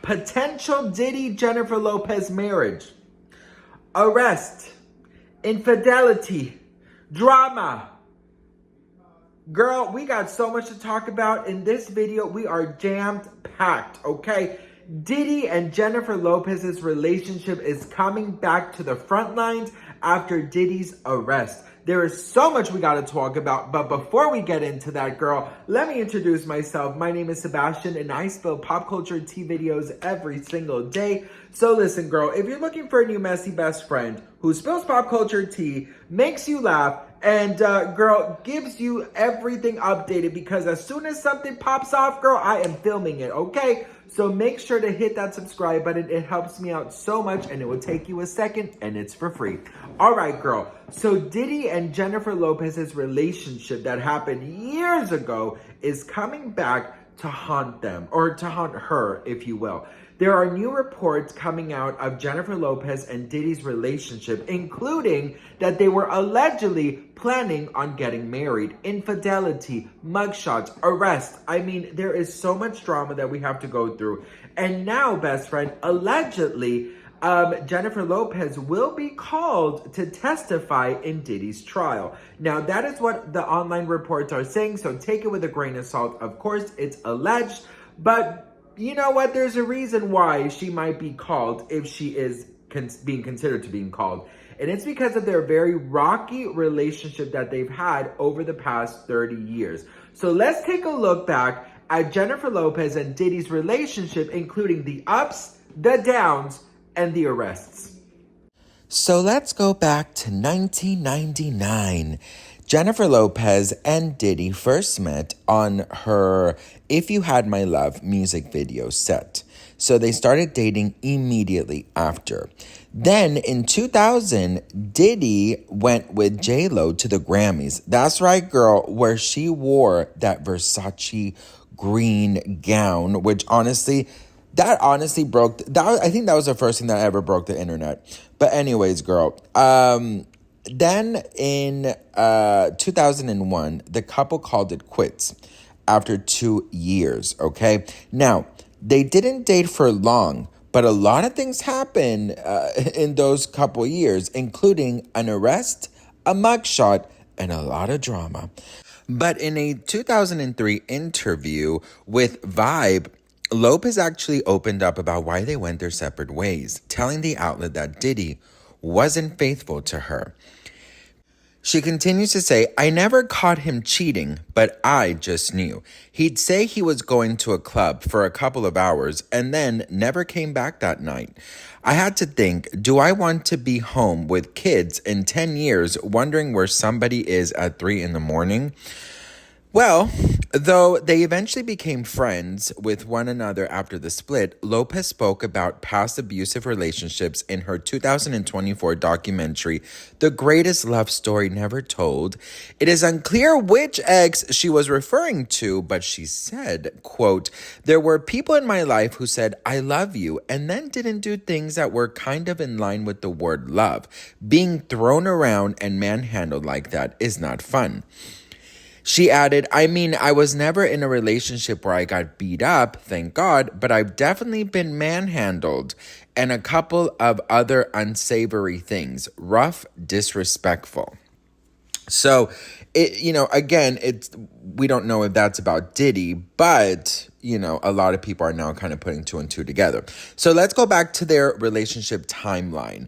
Potential Diddy-Jennifer Lopez marriage. Arrest. Infidelity. Drama. Girl, we got so much to talk about in this video. We are jammed packed, okay? Diddy and Jennifer Lopez's relationship is coming back to the front lines after Diddy's arrest. There is so much we got to talk about, but before we get into that, girl, let me introduce myself. My name is Sebastian, and I spill pop culture tea videos every single day. So listen, girl, if you're looking for a new messy best friend who spills pop culture tea, makes you laugh, and girl, gives you everything updated, because as soon as something pops off, girl, I am filming it, okay? So make sure to hit that subscribe button. It helps me out so much, and it will take you a second, and it's for free. All right, girl. So Diddy and Jennifer Lopez's relationship that happened years ago is coming back to haunt them, or to haunt her, if you will. There are new reports coming out of Jennifer Lopez and Diddy's relationship, including that they were allegedly planning on getting married. Infidelity, mugshots, arrest. I mean, there is so much drama that we have to go through. And now, best friend, allegedly, Jennifer Lopez will be called to testify in Diddy's trial. Now, that is what the online reports are saying, so take it with a grain of salt. Of course, it's alleged, but you know what? There's a reason why she might be called, if she is being considered to being called. And it's because of their very rocky relationship that they've had over the past 30 years. So let's take a look back at Jennifer Lopez and Diddy's relationship, including the ups, the downs, and the arrests. So let's go back to 1999. Jennifer Lopez and Diddy first met on her If You Had My Love music video set. So they started dating immediately after. Then in 2000, Diddy went with J-Lo to the Grammys. That's right, girl, where she wore that Versace green gown, which honestly broke. I think that was the first thing that ever broke the internet. But anyways, girl, then in 2001, the couple called it quits after 2 years, okay? Now, they didn't date for long, but a lot of things happened in those couple years, including an arrest, a mugshot, and a lot of drama. But in a 2003 interview with Vibe, Lopez actually opened up about why they went their separate ways, telling the outlet that Diddy wasn't faithful to her. She continues to say, I never caught him cheating, but I just knew. He'd say he was going to a club for a couple of hours and then never came back that night. I had to think, do I want to be home with kids in 10 years wondering where somebody is at 3 a.m? Well, though they eventually became friends with one another after the split, Lopez spoke about past abusive relationships in her 2024 documentary, The Greatest Love Story Never Told. It is unclear which ex she was referring to, but she said, quote, there were people in my life who said, I love you, and then didn't do things that were kind of in line with the word love. Being thrown around and manhandled like that is not fun. She added, I mean, I was never in a relationship where I got beat up, thank God, but I've definitely been manhandled and a couple of other unsavory things, rough, disrespectful. So, we don't know if that's about Diddy, but, a lot of people are now kind of putting 2 and 2 together. So let's go back to their relationship timeline.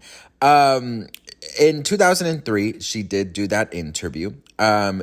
In 2003, she did do that interview.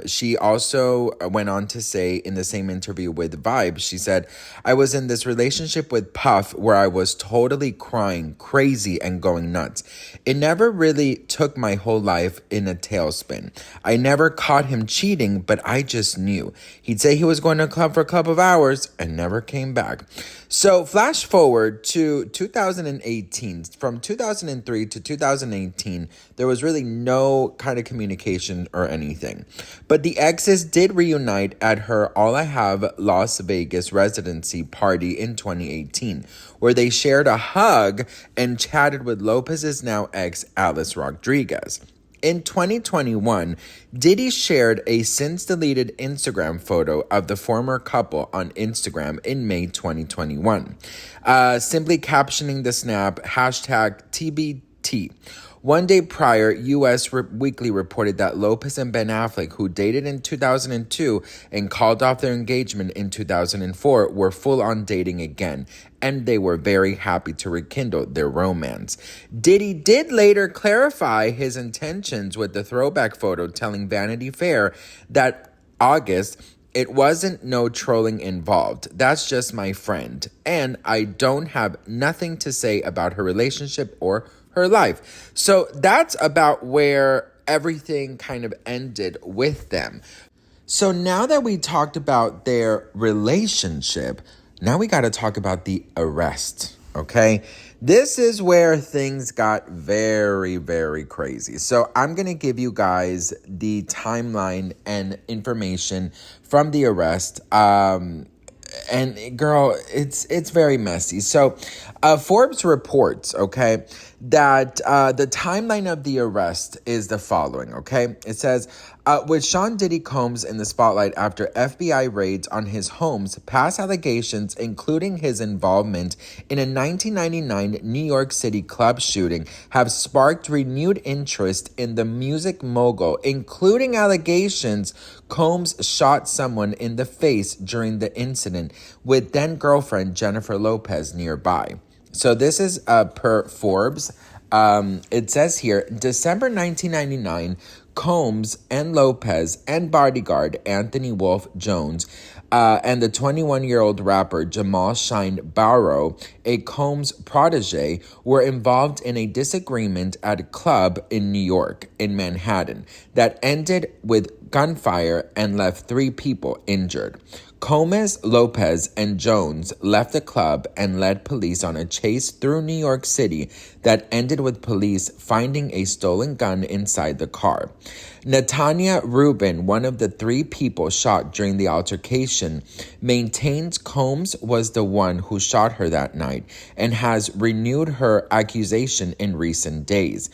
She also went on to say in the same interview with Vibe, she said, I was in this relationship with Puff where I was totally crying, crazy, and going nuts. It never really took my whole life in a tailspin. I never caught him cheating, but I just knew. He'd say he was going to a club for a couple of hours and never came back. So flash forward to 2018. From 2003 to 2018, there was really no kind of communication or anything. But the exes did reunite at her All I Have Las Vegas residency party in 2018, where they shared a hug and chatted with Lopez's now ex, Alice Rodriguez. In 2021, Diddy shared a since-deleted Instagram photo of the former couple on Instagram in May 2021, simply captioning the snap hashtag TBT. One day prior, U.S. Weekly reported that Lopez and Ben Affleck, who dated in 2002 and called off their engagement in 2004, were full-on dating again, and they were very happy to rekindle their romance. Diddy did later clarify his intentions with the throwback photo, telling Vanity Fair that August, "It wasn't no trolling involved. That's just my friend. And I don't have nothing to say about her relationship or her life." So that's about where everything kind of ended with them. So now that we talked about their relationship, now we got to talk about the arrest, okay? This is where things got very, very crazy. So I'm going to give you guys the timeline and information from the arrest. And girl, it's very messy. So Forbes reports, okay, that the timeline of the arrest is the following, okay? It says, with Sean Diddy Combs in the spotlight after FBI raids on his homes, past allegations, including his involvement in a 1999 New York City club shooting, have sparked renewed interest in the music mogul, including allegations Combs shot someone in the face during the incident, with then-girlfriend Jennifer Lopez nearby. So this is per Forbes. It says here, December 1999, Combs and Lopez and bodyguard Anthony Wolf Jones and the 21-year-old rapper Jamal Shine Barrow, a Combs protege, were involved in a disagreement at a club in New York, in Manhattan, that ended with gunfire and left 3 people injured. Combs, Lopez, and Jones left the club and led police on a chase through New York City that ended with police finding a stolen gun inside the car. Natanya Rubin, one of the 3 people shot during the altercation, maintains Combs was the one who shot her that night and has renewed her accusation in recent days.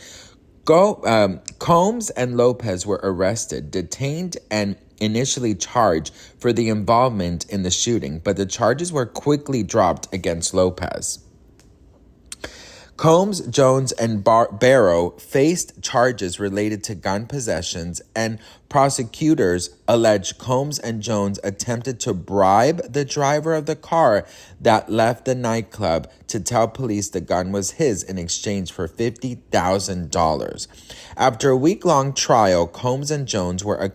Combs and Lopez were arrested, detained, and initially charged for the involvement in the shooting, but the charges were quickly dropped against Lopez. Combs, Jones, and Barrow faced charges related to gun possessions, and prosecutors allege Combs and Jones attempted to bribe the driver of the car that left the nightclub to tell police the gun was his in exchange for $50,000. After a week-long trial, Combs and Jones were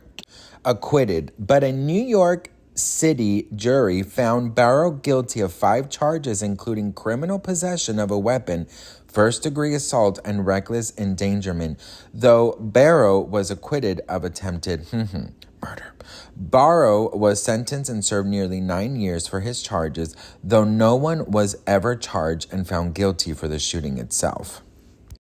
acquitted, but a New York City jury found Barrow guilty of 5 charges, including criminal possession of a weapon, first-degree assault, and reckless endangerment, though Barrow was acquitted of attempted murder. Barrow was sentenced and served nearly 9 years for his charges, though no one was ever charged and found guilty for the shooting itself.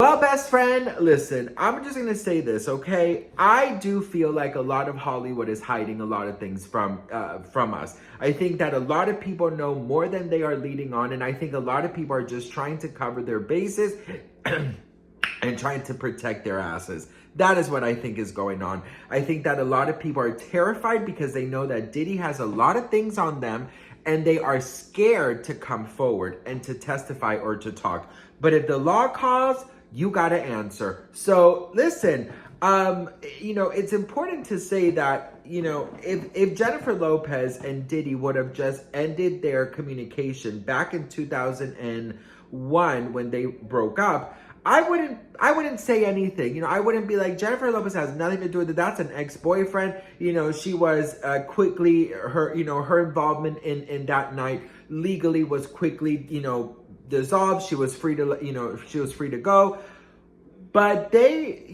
Well, best friend, listen, I'm just going to say this, okay? I do feel like a lot of Hollywood is hiding a lot of things from us. I think that a lot of people know more than they are leading on, and I think a lot of people are just trying to cover their bases and trying to protect their asses. That is what I think is going on. I think that a lot of people are terrified because they know that Diddy has a lot of things on them, and they are scared to come forward and to testify or to talk. But if the law calls, you got to answer. So listen, it's important to say that, if Jennifer Lopez and Diddy would have just ended their communication back in 2001 when they broke up, I wouldn't say anything. I wouldn't be like, Jennifer Lopez has nothing to do with it. That's an ex-boyfriend. She was quickly, her involvement in that night legally was quickly, dissolved. She was free to go. But they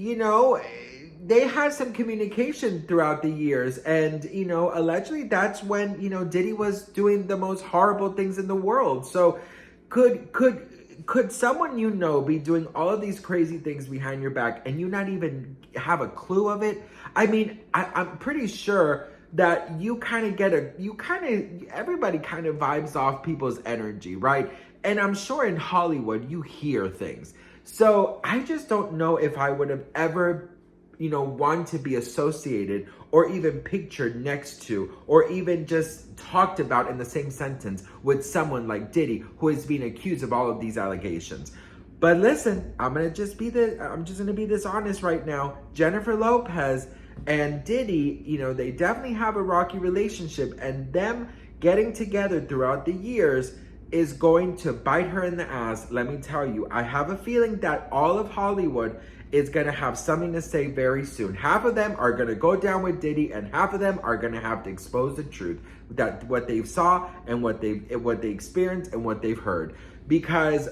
had some communication throughout the years, and allegedly that's when Diddy was doing the most horrible things in the world. So could someone be doing all of these crazy things behind your back and you not even have a clue of it? I mean, I'm pretty sure that everybody kind of vibes off people's energy, right? And I'm sure in Hollywood, you hear things. So I just don't know if I would have ever want to be associated or even pictured next to or even just talked about in the same sentence with someone like Diddy, who is being accused of all of these allegations. But listen, I'm just gonna be this honest right now. Jennifer Lopez and Diddy, they definitely have a rocky relationship, and them getting together throughout the years is going to bite her in the ass. Let me tell you, I have a feeling that all of Hollywood is gonna have something to say very soon. Half of them are gonna go down with Diddy, and half of them are gonna have to expose the truth, that what they've saw and what they experienced and what they've heard. Because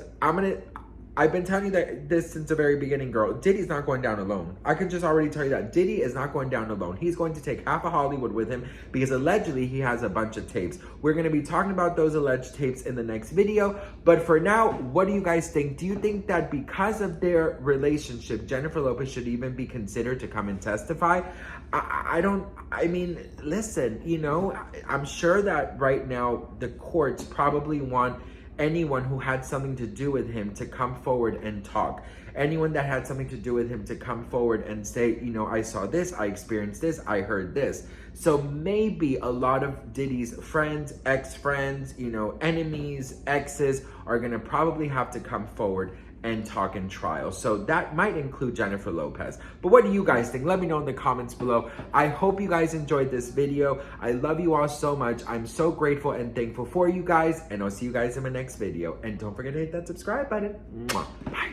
I've been telling you this since the very beginning, girl. Diddy's not going down alone. I can just already tell you that. Diddy is not going down alone. He's going to take half of Hollywood with him because allegedly he has a bunch of tapes. We're going to be talking about those alleged tapes in the next video. But for now, what do you guys think? Do you think that because of their relationship, Jennifer Lopez should even be considered to come and testify? Listen, I'm sure that right now the courts probably want anyone who had something to do with him to come forward and talk. Anyone that had something to do with him to come forward and say, I saw this, I experienced this, I heard this. So maybe a lot of Diddy's friends, ex-friends, enemies, exes are gonna probably have to come forward and talk in trial. So that might include Jennifer Lopez. But what do you guys think? Let me know in the comments below. I hope you guys enjoyed this video. I love you all so much. I'm so grateful and thankful for you guys, and I'll see you guys in my next video. And don't forget to hit that subscribe button. Mwah. Bye.